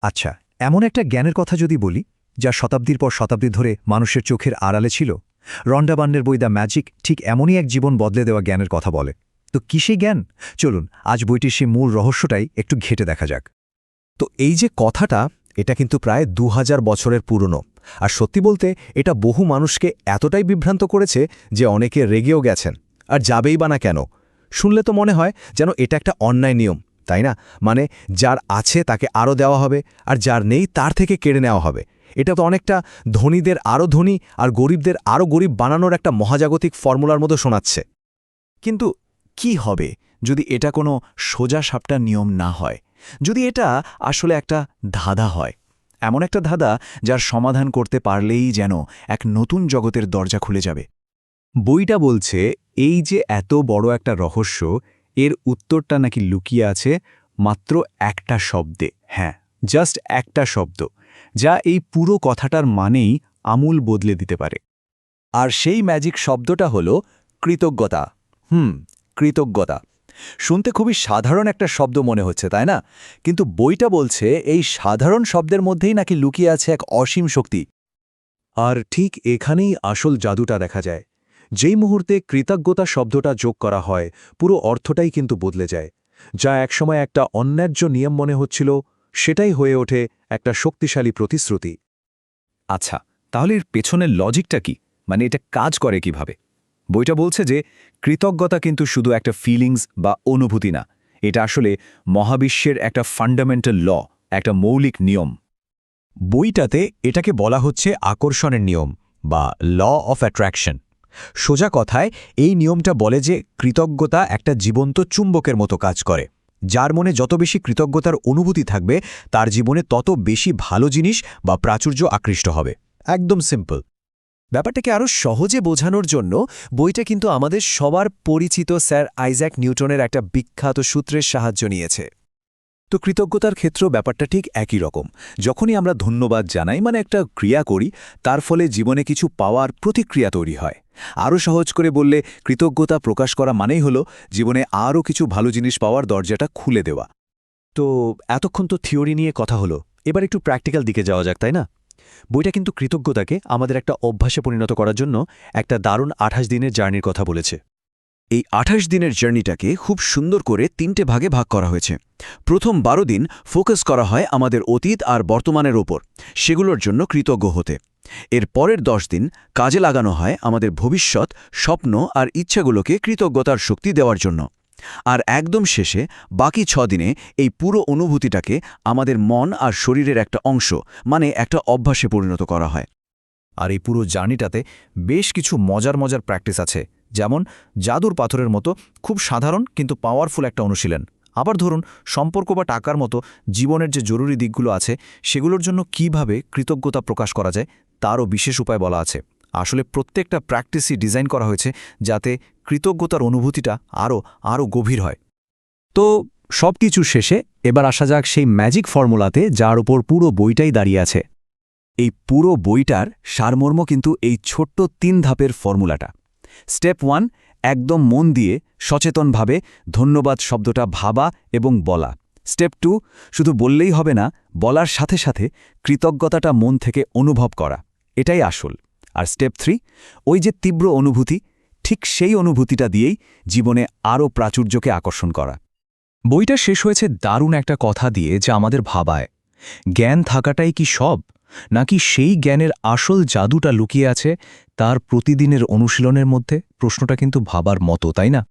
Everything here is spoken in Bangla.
আচ্ছা, এমন একটা জ্ঞানের কথা যদি বলি, যা শতাব্দীর পর শতাব্দী ধরে মানুষের চোখের আড়ালে ছিল, রন্ডা বান্নের বই দ্য ম্যাজিক ঠিক এমনই এক জীবন বদলে দেওয়া জ্ঞানের কথা বলে। তো কি সেই জ্ঞান? চলুন আজ বইটির সেই মূল রহস্যটাই একটু ঘেঁটে দেখা যাক। তো এই যে কথাটা, এটা কিন্তু প্রায় ২০০০ বছরের পুরনো। আর সত্যি বলতে এটা বহু মানুষকে এতটাই বিভ্রান্ত করেছে যে অনেকে রেগেও গেছেন। আর যাবেই বা না কেন? শুনলে তো মনে হয় যেন এটা একটা অন্যায় নিয়ম, তাই না? মানে যার আছে তাকে আরও দেওয়া হবে, আর যার নেই তার থেকে কেড়ে নেওয়া হবে। এটা তো অনেকটা ধনীদের আরও ধনী আর গরিবদের আরও গরিব বানানোর একটা মহাজাগতিক ফর্মুলার মতো শোনাচ্ছে। কিন্তু কি হবে যদি এটা কোনো সোজা সাপটা নিয়ম না হয়, যদি এটা আসলে একটা ধাঁধা হয়, এমন একটা ধাঁধা যার সমাধান করতে পারলেই যেন এক নতুন জগতের দরজা খুলে যাবে? বইটা বলছে এই যে এত বড় একটা রহস্য, এর উত্তরটা নাকি লুকিয়ে আছে মাত্র একটা শব্দে। হ্যাঁ, জাস্ট একটা শব্দ, যা এই পুরো কথাটার মানেই আমূল বদলে দিতে পারে। আর সেই ম্যাজিক শব্দটা হলো কৃতজ্ঞতা। কৃতজ্ঞতা শুনতে খুবই সাধারণ একটা শব্দ মনে হচ্ছে, তাই না? কিন্তু বইটা বলছে এই সাধারণ শব্দের মধ্যেই নাকি লুকিয়ে আছে এক অসীম শক্তি। আর ঠিক এখানেই আসল জাদুটা দেখা যায়। যেই মুহূর্তে কৃতজ্ঞতা শব্দটা যোগ করা হয়, পুরো অর্থটাই কিন্তু বদলে যায়। যা একসময় একটা অন্যায্য নিয়ম মনে হচ্ছিল, সেটাই হয়ে ওঠে একটা শক্তিশালী প্রতিশ্রুতি। আচ্ছা, তাহলে এর পেছনের লজিকটা কি? মানে এটা কাজ করে কিভাবে? বইটা বলছে যে কৃতজ্ঞতা কিন্তু শুধু একটা ফিলিংস বা অনুভূতি না, এটা আসলে মহাবিশ্বের একটা ফান্ডামেন্টাল ল, একটা মৌলিক নিয়ম। বইটাতে এটাকে বলা হচ্ছে আকর্ষণের নিয়ম বা ল অফ অ্যাট্রাকশন। সোজা কথায় এই নিয়মটা বলে যে কৃতজ্ঞতা একটা জীবন্ত চুম্বকের মতো কাজ করে। যার মনে যত বেশি কৃতজ্ঞতার অনুভূতি থাকবে, তার জীবনে তত বেশি ভালো জিনিস বা প্রাচুর্য আকৃষ্ট হবে। একদম সিম্পল। ব্যাপারটাকে আরও সহজে বোঝানোর জন্য বইটা কিন্তু আমাদের সবার পরিচিত স্যার আইজ্যাক নিউটনের একটা বিখ্যাত সূত্রের সাহায্য নিয়েছে। তো কৃতজ্ঞতার ক্ষেত্রেও ব্যাপারটা ঠিক একই রকম। যখনই আমরা ধন্যবাদ জানাই, মানে একটা ক্রিয়া করি, তার ফলে জীবনে কিছু পাওয়ার প্রতিক্রিয়া তৈরি হয়। আরও সহজ করে বললে, কৃতজ্ঞতা প্রকাশ করা মানেই হলো জীবনে আরও কিছু ভালো জিনিস পাওয়ার দরজাটা খুলে দেওয়া। তো এতক্ষণ তো থিওরি নিয়ে কথা হলো, এবার একটু প্র্যাকটিক্যাল দিকে যাওয়া যাক, তাই না? বইটা কিন্তু কৃতজ্ঞতাকে আমাদের একটা অভ্যাসে পরিণত করার জন্য একটা দারুণ ২৮ দিনের জার্নির কথা বলেছে। এই ২৮ দিনের জার্নিটাকে খুব সুন্দর করে ৩টে ভাগে ভাগ করা হয়েছে। প্রথম ১২ দিন ফোকাস করা হয় আমাদের অতীত আর বর্তমানের ওপর, সেগুলোর জন্য কৃতজ্ঞ হতে। এর পরের ১০ দিন কাজে লাগানো হয় আমাদের ভবিষ্যৎ, স্বপ্ন আর ইচ্ছাগুলোকে কৃতজ্ঞতার শক্তি দেওয়ার জন্য। আর একদম শেষে বাকি ৬ দিনে এই পুরো অনুভূতিটাকে আমাদের মন আর শরীরের একটা অংশ, মানে একটা অভ্যাসে পরিণত করা হয়। আর এই পুরো জার্নিটাতে বেশ কিছু মজার মজার প্র্যাকটিস আছে, যেমন জাদুর পাথরের মতো খুব সাধারণ কিন্তু পাওয়ারফুল একটা অনুশীলন। আবার ধরুন, সম্পর্ক বা টাকার মতো জীবনের যে জরুরি দিকগুলো আছে, সেগুলোর জন্য কিভাবে কৃতজ্ঞতা প্রকাশ করা যায় তারও বিশেষ উপায় বলা আছে। আসলে প্রত্যেকটা প্র্যাকটিসই ডিজাইন করা হয়েছে যাতে কৃতজ্ঞতার অনুভূতিটা আরও গভীর হয়। তো সব কিছু শেষে এবার আসা যাক সেই ম্যাজিক ফর্মুলাতে, যার উপর পুরো বইটাই দাঁড়িয়ে আছে। এই পুরো বইটার সারমর্ম কিন্তু এই ছোট্ট ৩ ধাপের ফর্মুলাটা। স্টেপ 1, একদম মন দিয়ে সচেতনভাবে ধন্যবাদ শব্দটা ভাবা এবং বলা। স্টেপ 2, শুধু বললেই হবে না, বলার সাথে সাথে কৃতজ্ঞতাটা মন থেকে অনুভব করা, এটাই আসল। আর স্টেপ 3, ওই যে তীব্র অনুভূতি, ঠিক সেই অনুভূতিটা দিয়েই জীবনে আরও প্রাচুর্যকে আকর্ষণ করা। বইটা শেষ হয়েছে দারুণ একটা কথা দিয়ে, যা আমাদের ভাবায়, জ্ঞান থাকাটাই কি সব, নাকি সেই জ্ঞানের আসল জাদুটা লুকিয়ে আছে তার প্রতিদিনের অনুশীলনের মধ্যে? প্রশ্নটা কিন্তু ভাবার মতো, তাই না?